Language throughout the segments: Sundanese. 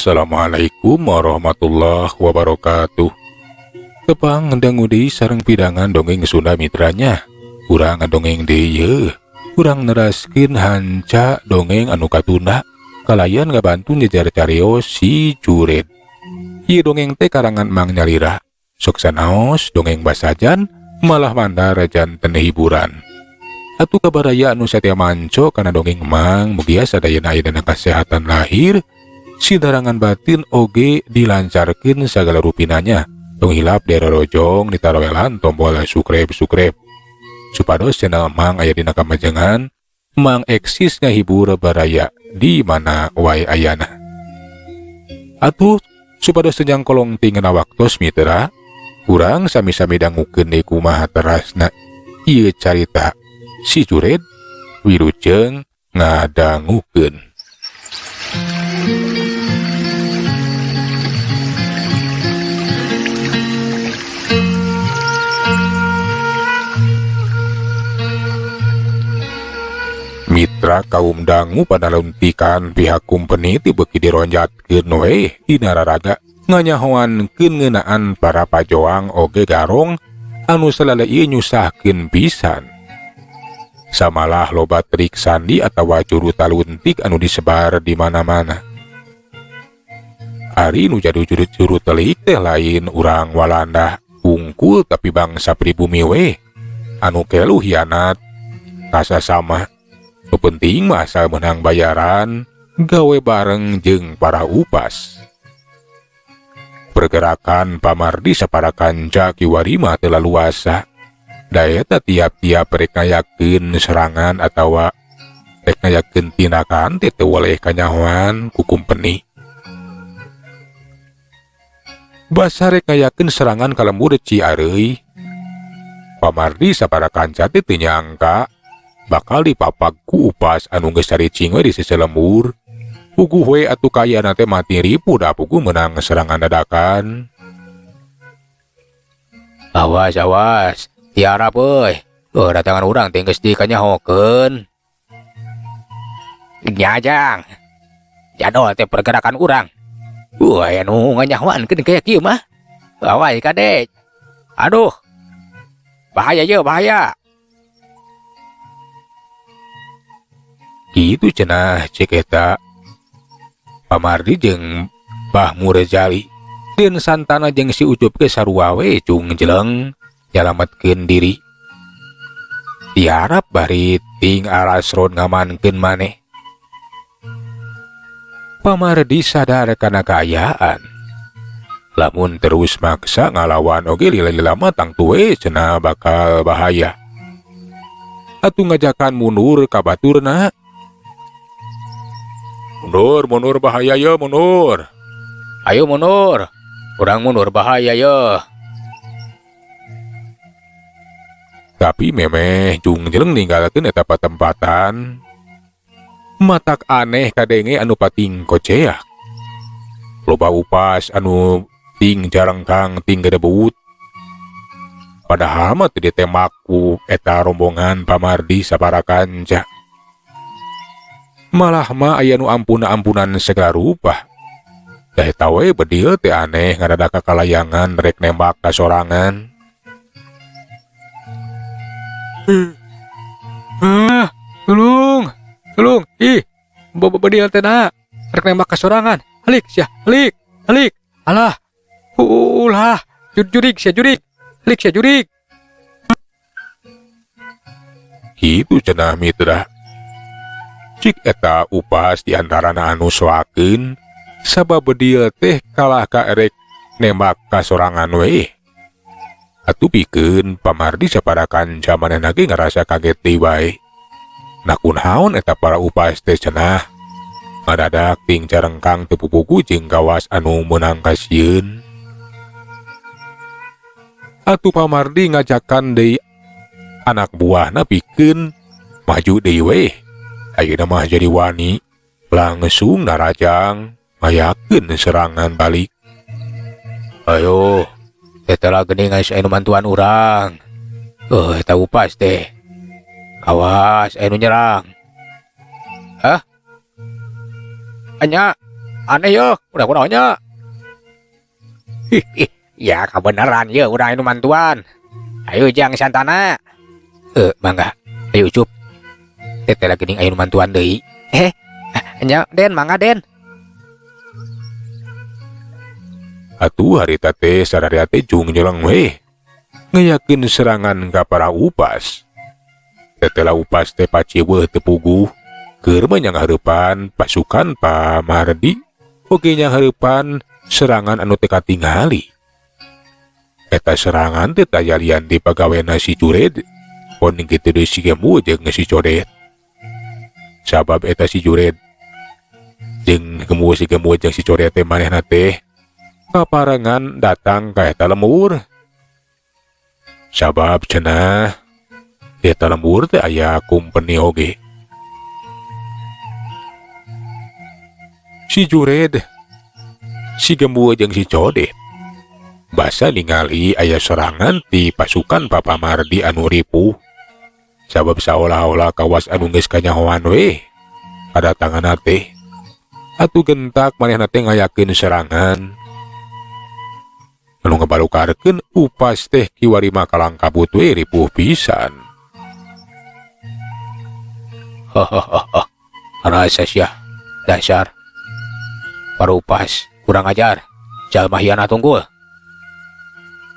Assalamualaikum warahmatullahi wabarakatuh. Tepang ngendangudi sareng pidangan dongeng Sunda mitranya. Urang ngadongeng deui. Urang neraskeun hanca dongeng anu katunda. Kalayan ngabantu ngejar carios si Curet. Ieu dongeng teh karangan Mang Nyalira. Sok sanaos dongeng basajan malah mandar janten hiburan. Atuh kabaraya anu satia manco kana dongeng Mang mugia sadayana aya dana kasehatan lahir, sidarangan batin oge dilancarkeun sagala rupinanya. Tong hilap derorojong ditarowelan tombol subscribe supados channel Mang aya dina kamajengan Mang eksis ngahibur baraya di mana wae ayana. Atuh supados senjang kolong tingena waktos mitra, urang sami-sami dangukeun deui kumaha terasna ieu carita si Curet wilujeng ngadangukeun. Mitra kaum dangu pada leuntikan pihak kumpeni ti beuki dironjatkeun we dina raraga nganyahoankeun ngeunaan para pajoang oge garong anu salala ieu nyusahkeun pisan. Samalah loba trik sandi atawa juru taluntik anu disebar di mana-mana. Ari nu jadu juru telik teh lain urang Walanda unggul tapi bangsa pribumi we anu kelu hianat kasasama. Nu penting mah asal menang bayaran gawe bareng jeung para upas. Pergerakan Pamardi saparakan Jakiwari mah teu laluasa. Daya tiap-tiap rek ngayakeun serangan atawa rek ngayakeun tindakan teh teu waleh kanyahoan ku kumpeni. Basa rek ngayakeun serangan ka lembur Ciareuy. Pamardi saparakan teh teu nyangka bakal dipapag ku upas anu geus saricing we di sisi lembur. Puguh we atuh kayana teh mati ripu da puguh menang serangan dadakan. Awas, tiarap euy. Datangan urang teh geus dikanyahokeun. Nyajang. Jadol teh pergerakan urang. Anu nganyahoankeun kayak kieu mah. Awas Kadek. Aduh. Bahaya ye, bahaya. Kitu cenah cek eta Pamardi jeung Mbah Murejali. Deun santana jeung si Ucup ke sarua we cung jeleng nyalametkeun diri. Tiarap bari ting aras ron ngamankeun maneh. Pamardi sadar kana kaayaan. Lamun terus maksa ngalawan oge lila-lila matang tuwe cenah bakal bahaya. Atuh ngajakan mundur ka baturna. Mundur bahaya ya mundur. Ayo mundur. Urang mundur bahaya ya. Tapi memeh jung jeleng ninggalkeun eta patempatan. Matak aneh kadenge anu pating koceak. Loba upas anu ting jarengkang ting gedebut. Padahal mah teu ditembak ku eta rombongan Pamardi saparakanca. Malah mah aya nu ampuna-ampunan segala rupa. Dah eta we bedieu teh aneh ngadada kakalayangan rek nembak ka sorangan. Tolong. Ih, bedieu teh na rek nembak ka sorangan. Halik sia, halik. Alah. Ulah, jurik. Halik sia jurik. Kitu cenah mitra. Cik eta upas diantarana anu soakeun sabab bedieu teh kalah ka erek nembak ka sorangan we. Atuh pikeun Pamardi saparakan jamanana ge ngarasa kaget deui bae. Nakunaon eta para upas teh cenah. Ngadadak ting jarengkang teu pupugu jeung gawas anu meunang kasieun. Atuh Pamardi ngajakan deui anak buahna pikeun maju deui we. Ayeuna mah jadi wani langsung narajang ngayakeun serangan balik. Ayo, setelah geuning aya anu mantuan urang. Eta upas teh. Awas anu nyerang. Hah? Anya Aneh ya, udah kunonya. Ya kebenaran ya urang anu mantuan. Ayo jang santana. Mangga. Ayo cup. Teteh lagi ning anu mantuan deui. Nya Den, mangga Den. Atuh harita teh sadaya teh jung nyelang we. Ngayakeun serangan ka para upas. Setelah upas teh paciweuh teu puguh, keur menyang hareupan pasukan Pa Mardi oge nyang hareupan serangan anu teu katingali. Eta serangan teh aya lian di pagawena si Jured, poning kitu deui si Gemu jeung si Codet. Sabab eta si Jured jeung si Gemu jeung si Codet teh manehna teh kaparengan datang ka eta lembur. Sabab cenah eta lembur teh aya kumpeni oge. Si Jured, si Gemu jeung si Codet basa ningali aya serangan ti pasukan Pa Mardi anu ripuh. Sabab saolah-olah kawas anu geus kanyahoan we kadatanganna teh. Atuh gentak manehna teh ngayakeun serangan. Anu ngabalukarkeun upas teh kiwari makalang kabut we ripuh pisan. Rasa sia dasar para upas kurang ajar. Jalma hiana tunggul.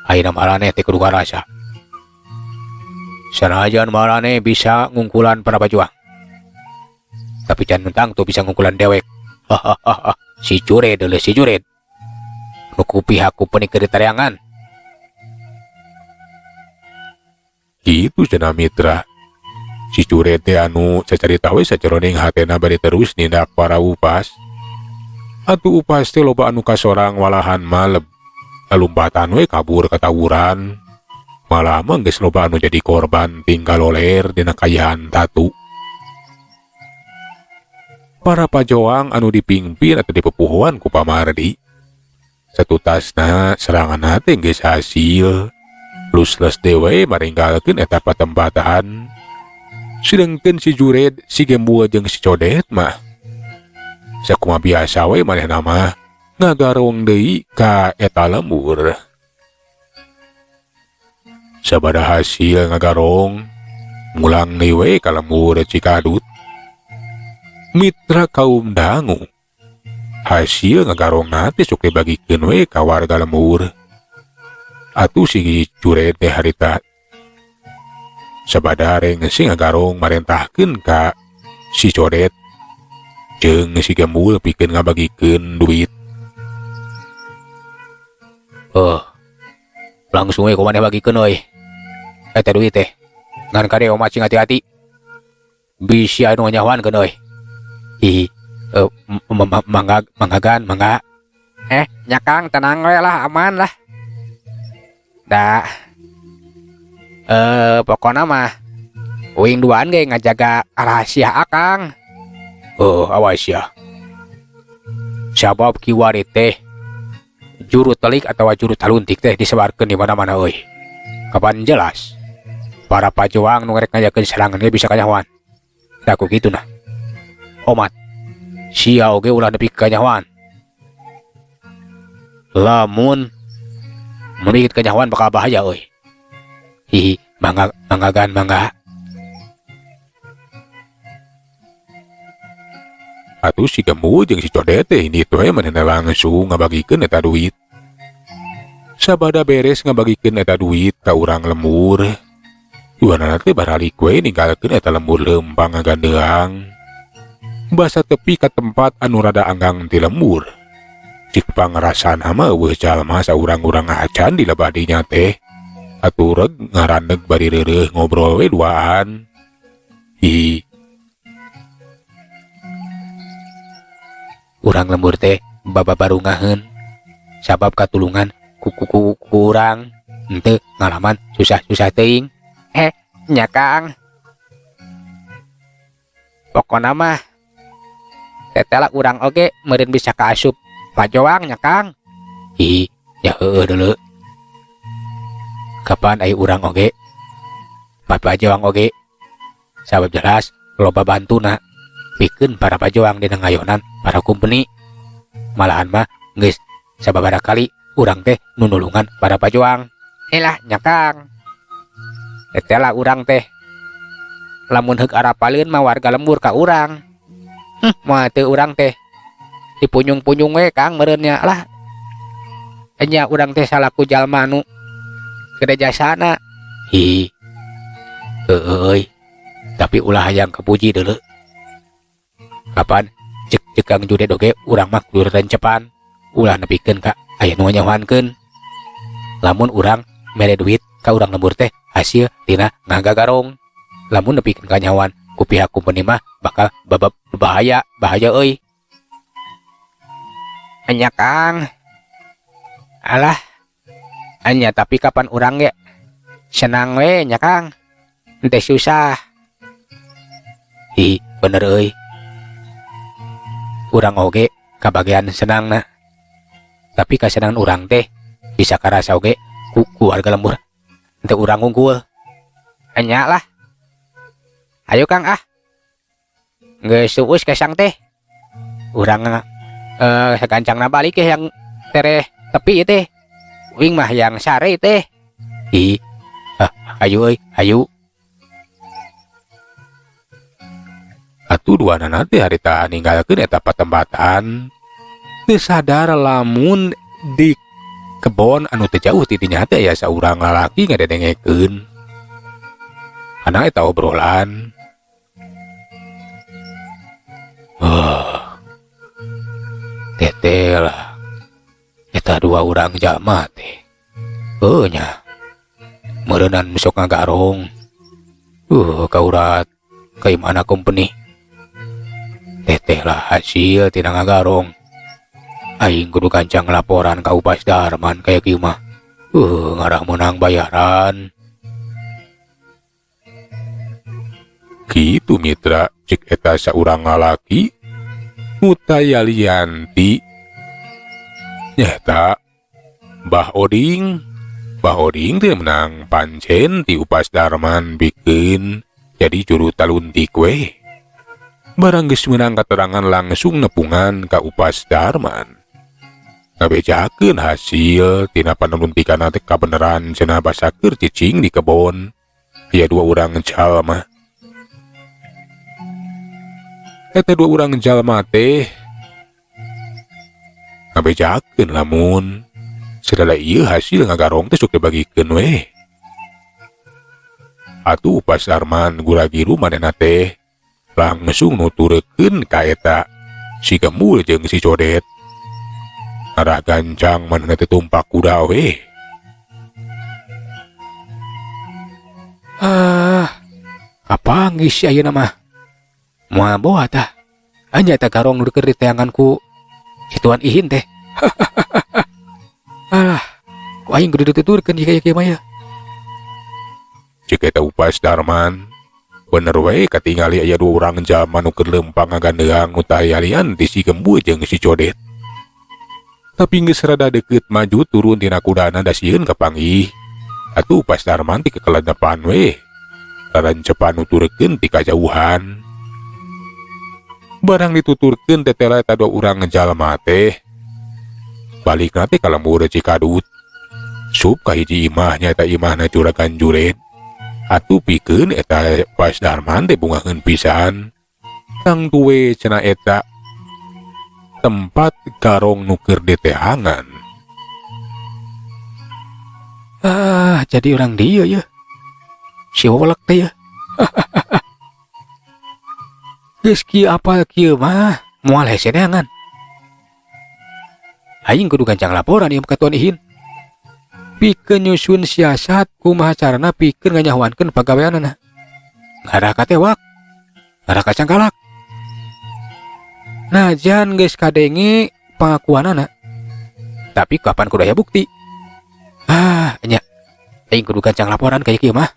Ayeuna marane teh kudu garasa. Sanajan marane bisa ngungkulan para pejuang, tapi can mentang tuh bisa ngungkulan dewek. Si Jured deuleu si Jured. Nuku pihakku penik keur ditareangan. Kitu cenah mitra. Si Jured teh anu sacarita we saceroning hatena bari terus nindak para upas. Atuh upas teh loba anu kasorang walahan maleb. Lompatan we kabur katawuran. Malah mah geus loba anu jadi korban tinggal loler dina kayahan tatu. Para pajoang anu dipingpin atau dipepuhuan ku Pa Mardi, satutasna serangan teh geus hasil. Lusles dewe maringgalkeun eta patempatan. Sedengkeun si Jured, si Gembua jeung si Codet mah sakumaha biasa we manehna mah ngagarong deui ka eta lembur. Sabada hasil ngagarong, ngulang deui we ka lembur Cikadut. Mitra kaum dangu, hasil ngagarong teh sok dibagikeun we ka warga lembur. Atuh si Jured teh harita sabada reng si ngagarong marentahkeun ka si Codet jeung si Gembul pikeun ngabagikeun duit. Langsung we kumaneh bagikeun euy. Eta duit teh ngan kadeo macing hati-hati. Bisi anu nyahoankeun euy. Mangga. Nyakang tenang we lah, aman lah. Da. Pokona mah uing duaan ge ngajaga rahasia akang. Awas ya. Sabab kiwari teh juru telik atau juru taluntik teh disebarkeun di mana-mana euy. Kapan jelas para pajuang nu ngarek ngajakeun serangan ge bisa kanyahoan. Da ku kitu nah. Omat. Sia oge ulah nepi kanyahoan. Lamun memikir kanyahoan bakal bahaya euy. Mangga. Atuh si Gemu jeung si Codet teh ini teh manehna langsung ngabagikeun eta duit. Sabada beres ngabagikeun eta duit ka urang lembur, duanana teh baralik we ninggalkeun eta lembur leumpang ngagandeang. Basa tepi ka tempat anu rada anggang ti lembur. Cik pangrasana mah eueuh jalma saurang-urang acan di lebadinya teh. Atuh reg ngaraneg bari reureuh ngobrol we duaan. Urang lembur teh babarungaheun sabab katulungan kurang henteu ngalaman susah-susah teuing. Nya Kang. Pokona mah tetela urang oge meureun bisa kaasup pajoang nya Kang. Ya heueuh deuleu. Kapan aya urang oge pajoang oge sabab jelas loba bantuna pikeun para pajoang dina ngayonan para kumpeni. malahan mah geus sababaraha kali urang teh nunulungan para pajuang. Elah nya Kang, tetela urang teh lamun heug arapaleun mah warga lembur ka urang. Moal teu urang teh dipunyung-punyung we Kang meureunnya lah. Enya urang teh salaku jalma anu gede jasana. Hi. Euy. Tapi ulah hayang kapuji deuleu. Kapan cek Kang Judet oge urang mah kudu rencepan. Ulah nepikeun ka aya nu nyawankeun. Lamun urang mere duit ka urang lembur teh hasil tina ngagagarong. Lamun nepikeun ka nyawan ku pihak kumpeni mah bakal bahaya euy. Anya Kang. Alah. Anya tapi kapan urang ge senang we nya Kang. Teu susah. Hi, bener euy. Urang oge kabagean senangna. Tapi kasenangan urang teh bisa karasa oge ku warga lembur. Teu urang unggul. Anya lah. Ayo Kang ah. Geus sueus kesang teh. Urang sagancangna balik ke yang tereh tepi teh. Wing mah yang sare teh. Hi. Ayo euy, ayo. Atuh duanana teh harita ninggalkeun eta patempatan. Teu sadar lamun di kebon anu teu jauh ti dinya teh aya saurang lalaki ngadedengekeun. Ana eta obrolan. Tetel. Eta dua urang jalma teh. Nya. Meureunan sok ngagarong. Kaurat kaimana company. Teteh lah hasil tina ngagarong. Aing kudu gancang laporan ka Upas Darman kayak kieu mah. Ngarah menang bayaran. Kitu mitra cek eta saurang lalaki nu tayalianti. Nyata Mbah Oding teh menang pancen ti Upas Darman bikin jadi juru taluntik we. Barang geus meunang katerangan langsung nepungan ka Upas Darman. Ngabejakeun hasil tina panaluntikan teh kabeneran cenah basakeur cicing di kebon. Aya dua urang jalma. Eta dua urang jalma teh ngabejakeun lamun sadaya ieu hasil ngagarong teh sok dibagikeun we. Atuh Upas Darman gura-giru manehna teh langsung nuturkeun ka eta si Gembul jeung si Codet. Arah gancang manehna teh tumpak kuda we. Apa geus ayeuna mah? Moal boa tah. Anya eta garong nu keur diteanganku si Tuan Ihin teh. Alah, ku aing kudu dituturkeun jika ieu mah ya. Cek eta Upas Darman, bener we katingali aya dua urang jalma nu keur lempang ngagandeang nu tayalian ti si Gembul jeung si Codet. Tapi geus rada deukeut maju turun tina kudana da sieun ka panggih. Atuh Upas Darman ti kekeledepan we. Tarancepan nuturkeun ti kajauhan. Barang dituturkeun tetela eta dua urang jalma teh. Balikna teh ka lembur Cikadut. Sup ka hiji imahnya eta imahna Juragan Juret. Atuh pikeun eta Upas Darman teh bungaheun pisan. Tang tuwe cenah eta tempat garong nuker deteangan. Jadi orang dia ya. Si wolek teh ya. Geus kieu apa kieu mah moal hese neangan. Aing kudu gancang laporan ieu ka Tuan Ihin. Pikeun nyusun siasat kumaha carana pikeun nganyahoankeun pagaweanana. Ngarah ka tewak. Ngarah ka cangkalak. Najan geus kadenge pangakuanana. Tapi kapan kudu aya bukti? Nya. Aing kudu gancang laporan kayak kieu mah.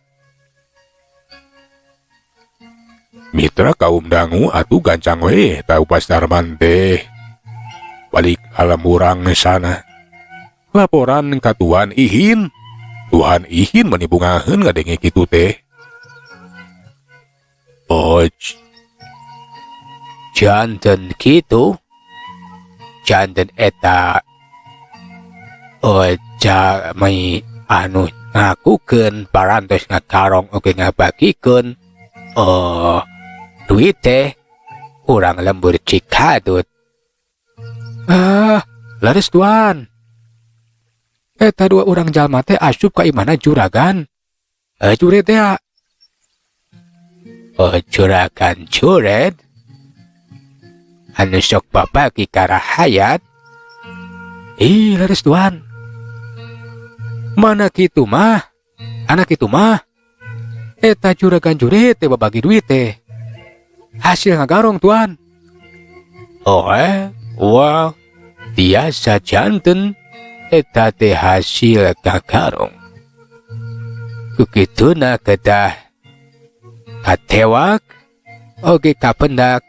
Mitra kaum dangu atuh gancang we ta Upas Darman teh. Balik alam urang sana. Laporan ka Tuan Ihin. Tuan Ihin manibungaheun ngadenge kitu teh. Janten kitu. janten eta jamai anu ngakukeun parantos ngakarong oge ngabagikeun duit teh urang lembur cikadut. Laris tuan. Eta dua orang jalma teh asup ka imana juragan. Juret ya. Juragan juret. Anu sok babagi ka rahayat. Laris tuan. Mana kitu mah? Anak itu mah. Eta juragan juret teh babagi duit teh. Hasil ngagarong tuan. Wah, tiasa janten eta teh hasil ngagarong. Kukituna kedah katewak oge kapendak.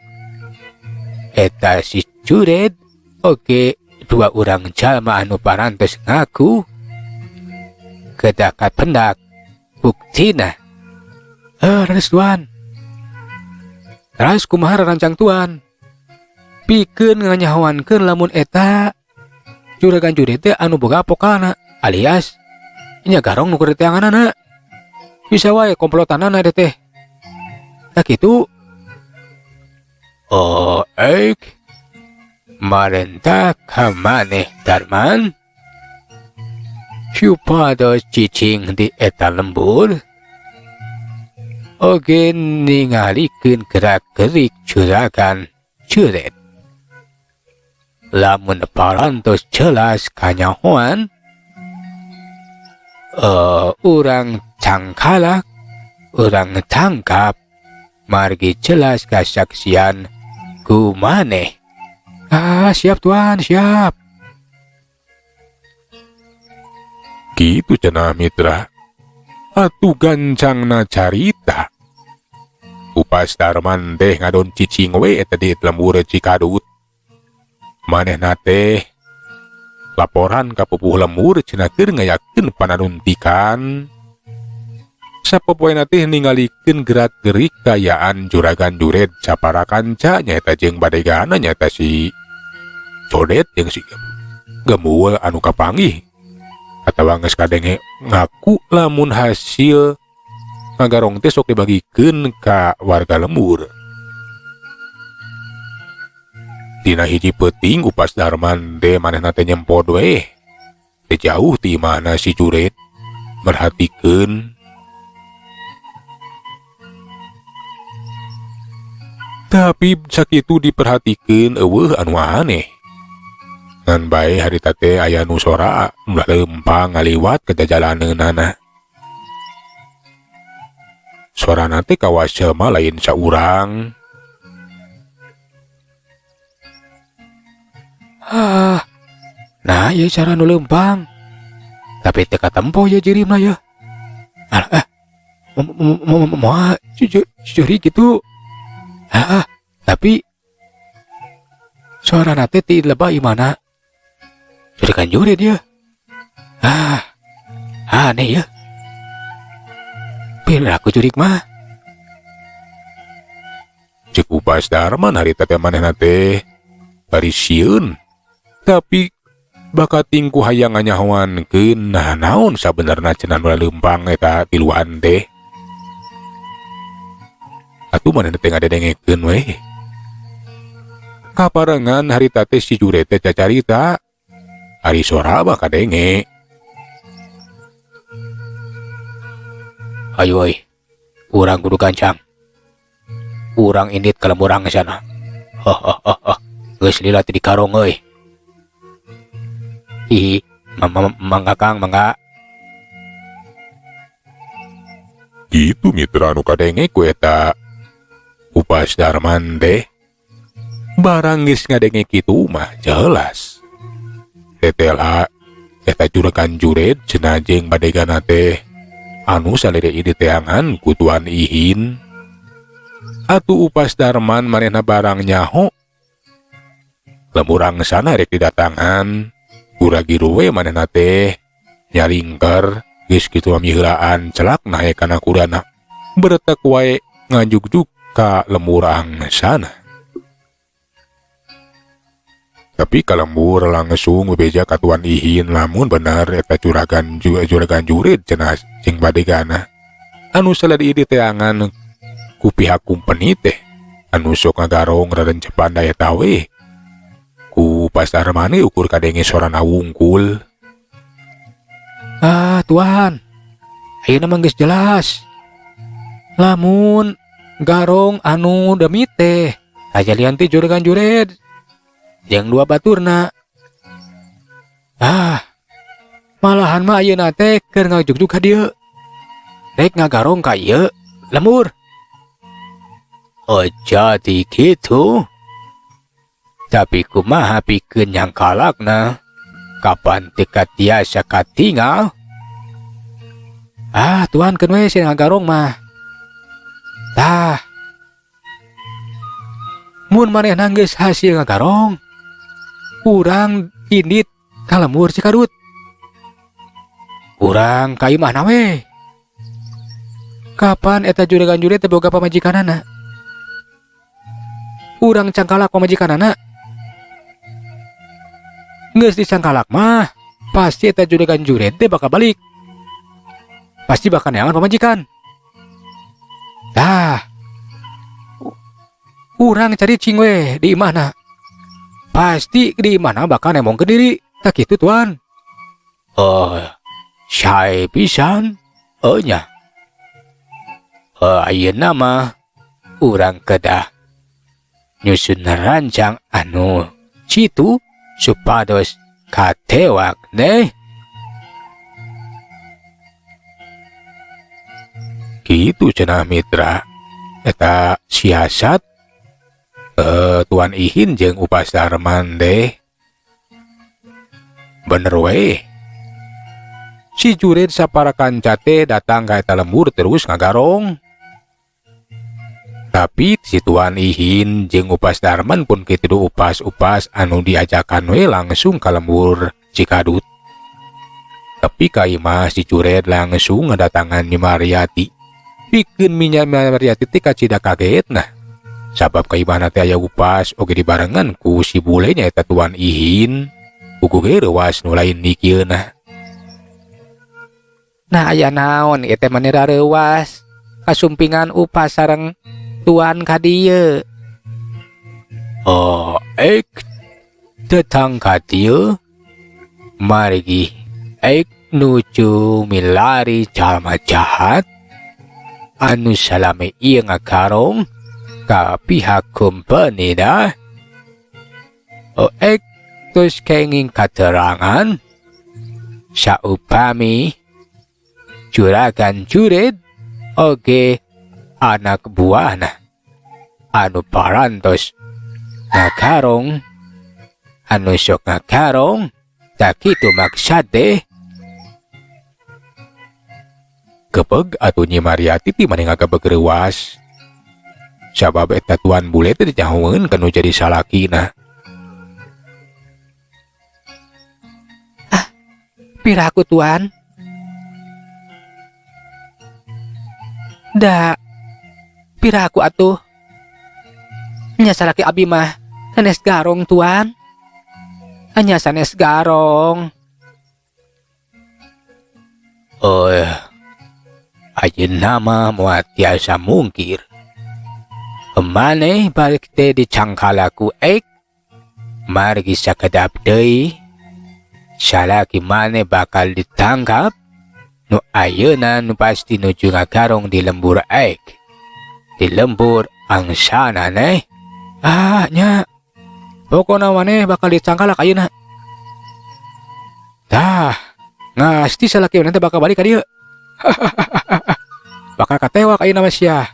Eta si juret oge dua orang jalma anu parantos ngaku kedah kapendak. Buktina Ranes tuan. Ras kumaha rancang tuan. Pikeun nganyahoankeun lamun eta juragan juret teh anu boga pokana alias nya garong nu keur teanganana. Bisa wae komplotanana teh. Tak kitu. Marenta ka maneh Darman. Supados cicing di eta lembur. Oge ningalikeun gerak-gerik juragan juret. Lamun parantos jelas kanyahoan, urang cangkalak, urang tangkap, margi jelas kasaksian kumaneh. Siap tuan, siap. Gitu cenah mitra. Atu gancangna carita. Upas Darman teh ngadon cicing we eta di lembur Cikadut. Manehna teh laporan ka pupuh lembur cenah keur ngayakeun pananuntikan. Sapopoena teh ningalikeun gerak-gerik kayaan juragan juret sapara kanca nyaeta jeung badegana nyaeta si Codet jeung si Gemuel anu kapanggih. Atawa geus kadenge ngaku lamun hasil ngagarong teh sok dibagikeun ka warga lembur. Dina hiji peuting Upas Darman teh manehna teh nyempod we. Teh jauh ti mana si juret merhatikeun. Tapi sakitu diperhatikeun eueuh anu aneh. Ngan bae harita teh aya nu sora ulah lempang ngaliwat ke jalaneunana. Sorana teh kawas jelema lain saurang. Nah ya cara nu lempang. Tapi teu katempo ya jirimna ya. Moal jujuri gitu. Tapi sorana teh ti lebah imana. Juragan juret dia. Aneh ya. Perilaku jurik mah. Cek Upas Darman harita teh manehna teh bari sieun. Tapi bakat tingku hayang nganyahoankeun nah naon sabenerna cenah nu lempang eta tiluan teh. Atuh manehna teh ngadedengekeun we. Kaparengan harita teh si juret teh cacarita. Ari sora mah kadenge. Ayo urang kudu gancang. Urang indit ka lemurang sana. Geus lila ti di karong euy. Mangga Kang, mangga. Gitu mitra anu kadenge ku eta Upas Darman teh. Barang geus ngadenge kitu mah jelas. Tetela eta juragan juret cenah jeung badegana teh anu salere ide teangan ku Tuan Ihin. Atuh Upas Darman manehna barang nyaho. Lemurang sana rek didatangan. Kuragiru we manehna teh nyalingker geus kitu miheulaan celak nae kana kudana. Beretek wae ngajugjug ka lemurang sana. Tapi kalembur langsung bebeja katuan Ihin lamun bener eta juragan jurid cenah cing badegana. Anu salah di teangan ku pihak kumpeni teh anu sok ngagarong raden cepan daya tawe. Ku pasar mane ukur kadenge sorana wungkul. Ah, Tuan. Ayeuna mah geus jelas. Lamun garong anu demi teh aja lian teh juragan jurid yang dua baturna. Ah, malahan mah ayeuna teh keur ngajugjug ka dieu. Rek ngagarong ka ieu, lembur. Oh, jadi gitu. Tapi kumaha pikeun nyangkalakna? Kapan teka tiasa katinggal? Ah, Tuan keun we sing ngagarong mah. Tah. Mun manehna geus hasil ngagarong, urang indit kalembur Cikadut. Urang ka imahna we. Kapan eta juragan jurid teh boga pamajikanana? Urang cangkalak pamajikanana. Geus dicangkalak mah, pasti eta juragan jurid teh bakal balik. Pasti bakal neangan pamajikan. Tah. Urang cari cing we di imahna. Pasti di imahna bakal nemong ke diri. Tak gitu, Tuan. Oh, syai pisan. Oh nya. Ayeuna mah urang kedah nyusun rancang anu citu supados katewak deh. Gitu cenah mitra. Eta siasat Tuan Ihin jeung Upas Darman deh. Bener we. Si jurid saparakan cate datang ka eta lembur terus ngagarong. Tapi si Tuan Ihin jeung Upas Darman pun kitu upas-upas anu diajakan we langsung ka lembur Cikadut. Tapi ka imah si jurid langsung ngadatangan Nyi Mariati. Pikeun Nyi Mariati teh kacida kagetna. Sabab ka imahna teh aya upas oge dibarengan ku si bule nya eta Tuan Ihin. Kuku ge reuas nu lain nikieuna. Nah aya naon ieu teh maneh reuas? Kasumpingan upas sareng Tuan ka dieu. Oh, Datang ka dieu. Margi nuju milari jalma jahat anu salame ieu ngagarong ka pihak kumpeni dah. Terus kenging katerangan saupami juragan jurid oge anak buahna anu parantos ngagarong anu sok ngagarong tak kitu maksad deh. Kepeg atuh Nyi Mariati ti maneh ngagabeg reuas. Sabab eta tuan bule teh dicahoeun kanu jadi salakina. Piraku Tuan? Da, piraku atuh. Nya salaki abi mah sanes garong Tuan. Hanya sanes garong. Oh, ayeuna mah moal tiasa mungkir. Maneh balik teh dicangkalaku margi sakedap deui. Salaki maneh bakal ditangkap. Nu ayeuna nu pasti nuju ngagarong di lembur di lembur angsana neh. Ah nya. Pokona maneh bakal dicangkalak ayeuna. Tah, ngasti salaki nanti bakal balik ka dieu. Bakal katewak ayeuna mah sia.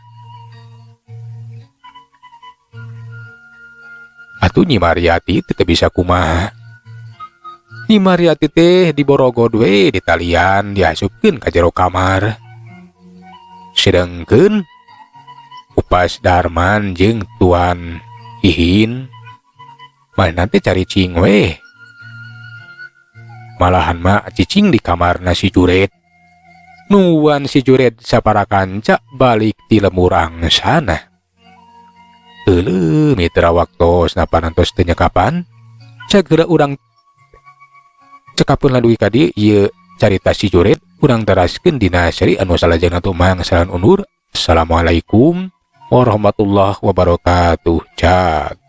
Atuh Nyi Mariati teu bisa kumaha. Nyi Mariati teh diborogod we di talian diasupkeun ka jero kamar. Sedengkeun Upas Darman jeung Tuan Ihin mana teh cari cing we. Malahan mah cicing di kamarna si jurid. Nuan si jurid saparakanca balik ti lembur angsana. Mitra waktos napanantos teu nyakapan segera urang cekapkeun laduwi ka dieu ieu carita si Juret urang teraskeun dina seri anu salajengna tumang saran undur. Assalamualaikum warahmatullahi wabarakatuh. Cak.